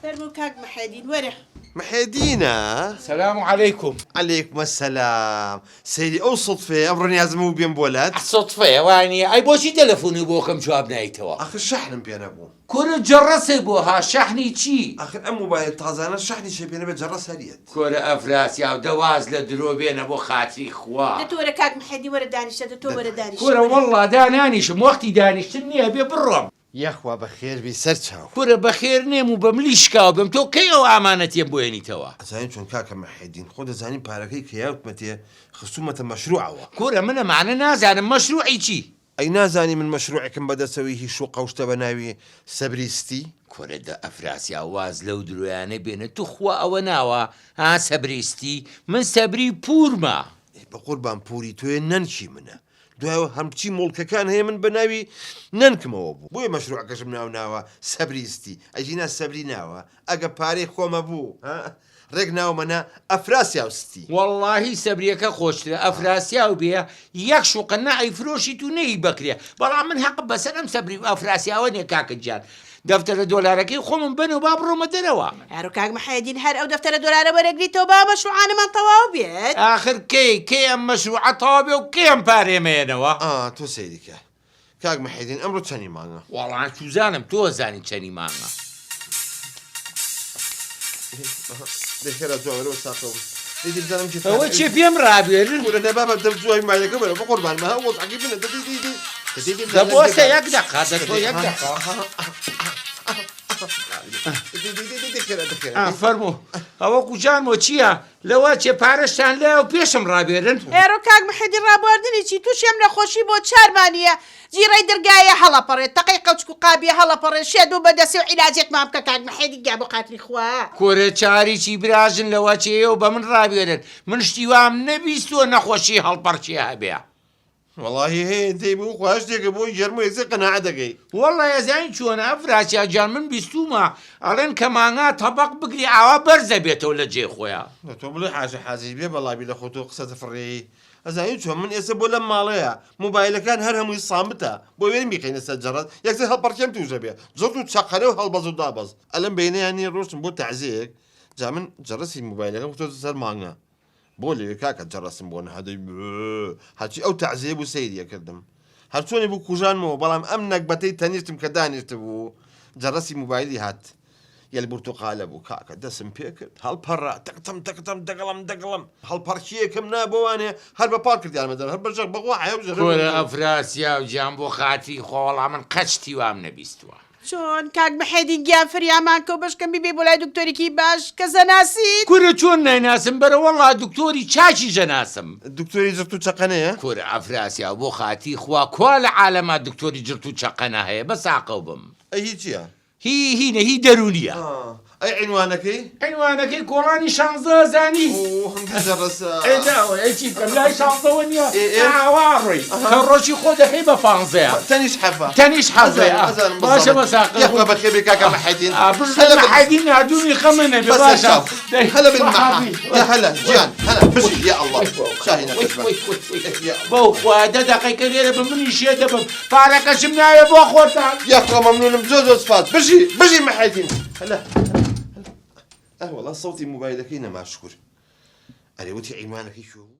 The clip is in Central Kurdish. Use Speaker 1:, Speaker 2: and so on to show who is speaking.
Speaker 1: فرمو كاك محادين وره
Speaker 2: محيدينا.
Speaker 3: السلام عليكم.
Speaker 2: عليكم السلام سيدي. او صدفة امر نازم بين بولاد.
Speaker 3: صدفة واني اي بوشي تلفوني بوكم جواب نايتوا.
Speaker 2: اخي الشحن بين ابو.
Speaker 3: كورة جرسي بوها شحني تشي.
Speaker 2: اخي ام موبايل تازانا الشحن شي بين بجرس هريت.
Speaker 3: كورة افراس يا دواز لدرو بين ابو خاطري خوا.
Speaker 1: دتورة كاك محادي ورا دانش دتو ورا دانش
Speaker 3: كورة والله دانانيش وقتي دانش تني ابي برم.
Speaker 2: يا اخوة بخير بيسرتها.
Speaker 3: كورة بخير نيمو بمليشكا وبمتو كيو امانتي بويني توا.
Speaker 2: زين شون كاك محيدين خود زاني باركي كياوت متي خصومة مشروع وا.
Speaker 3: كورة منا معنا نازع مشروعي تشي.
Speaker 2: اي نازاني من مشروعكم بدا سويه شوقه وشتبناوي سبريستي.
Speaker 3: كورة دا افراس يا واز لو دروياني بين تخوا او ناوا ها سبريستي من سبري بورما.
Speaker 2: بقربان بوري توي ننشي منه. دو همچی ملکەکان هەیە من بەناوی ننکمەوە بوو بۆیە مەشروعەکەشم ناو ناوە سەبریستی ئەژینا سەبری ناوە ئەگە پارەی خۆمە بوو ڕێک ناومەنا ئەفراسیاوستی
Speaker 3: والله سبريكا خوشتر افراسيا وبيا يكشو قناعي فروشي توني بكريا بلا من حق بس انا مسبري افراسيا وين كاك الجان دفتر دولاركي خو من بنو بابرو مدنوا
Speaker 1: عرو كاك محادين هر او دفتر دولار ورقلي توبا مشروعان من طواو بيت
Speaker 3: اخر كي ام مشروع طابي وكي ام باري مينوا
Speaker 2: تو سيدك كاك محيدين ئەمڕۆ چەندی مانگە
Speaker 3: والله شو زانم تو زاني تشاني مانا
Speaker 2: دەخێرا جوارەوە ساقەوە دیدی بزانم چی
Speaker 3: هو تشي في مرابير
Speaker 2: ولا دابا دەم جوای مالەکە بەرە بقوربان ما هو وەزعەکەی بنە دەدیدی
Speaker 3: دبوسه يقدق هذا شو يقدق فرمو هو كوجان موتشيا لو تشي بارشان لا وبيشم رابيرن
Speaker 1: عرو كاك محادين رابواردني چی توش ام نخوشی بۆ چارمانیە جیرەی دەرگایە هەڵەپەڕێت تەقەی قەوچک و قابیە هەڵەپەڕێت شێد و بەدەسێ و عیلاجێک مام بکە کاک محادی گیا بۆ قاتری خوا
Speaker 3: كورة چاری چی براژن لەوە چێ و بە من ڕابێنن من شتی وام نەبیستوە نەخۆشی هەڵپەرچی هەبێ
Speaker 2: والله هي انت بو خواش ديك بو يرمو يزي قناعه دقي
Speaker 3: والله يا زين شلون افراش يا جان من بيستوما الين كمانا طبق بقري عوا برزه بيته ولا جي خويا
Speaker 2: تو بلي حاجه حاجه بيه والله بلا خوتو قصه فري زين شو من يسب ولا ماليا موبايل كان هرهم يصامته بو وين بيقين سجرت يكسي هالبركم توجبيه زرتو تشقلو هالبزو دابز الين بيني يعني روش بو تعزيك جا من جرسي موبايلك وتو سر مانا بولي كاكا جرسم بون هذا هاتشي او تعذيب وسيدي كردم هاتشوني بو كوجان مو بلام امنك بتي تنيشتم كدانيش تبو جرسي موبايلي هات يا البرتقال ابو كاكا دسم بيك هالبرا تقطم دقلم هالبرشيكم نابواني هل ببارك ديال مدن هل برجع بقوا
Speaker 3: كورة افراسيا وجامبو خاتي خول من قشتي وام نبيستوا
Speaker 1: چۆن کاک محادین گیان فریامان کە و بەشکەم بیبێ بۆ لای دکتۆرێکی باش کە زەناسیت
Speaker 3: كورة چون نايناسم برا والله دكتوري تشاشي جناسم
Speaker 2: الدكتور جرتو تشقنيه
Speaker 3: كورة افراسيا وبو خاتي خوا كل عالم دكتوري جرتو تشقنا هي بس عقوبم
Speaker 2: اي هيجيا
Speaker 3: هي درونية
Speaker 2: اي عنوانك
Speaker 3: عنوانك كوراني شانزا زاني
Speaker 2: اوه جرس
Speaker 3: ايه لا ايه شي لا شانزا ونيا عواري كروشي خود حيبه فانزا
Speaker 2: تانيش حفا
Speaker 3: تانيش حظي باشا مساق
Speaker 2: يا اخويا بخير بك كاكا محيدين
Speaker 3: هلا محيدين عدوني خمنا بباشا
Speaker 2: هلا بالمحا يا هلا جيان هلا بشي يا الله شاهينا
Speaker 3: بو خواده دقيقة غير بمني شيء دبم فارك شمنايا بو خوتا
Speaker 2: يا اخويا ممنون بجوز صفات بشي محيدين هلا والله صوتي موبايلك هنا ما اشكر. أريوتي عنوانك شو؟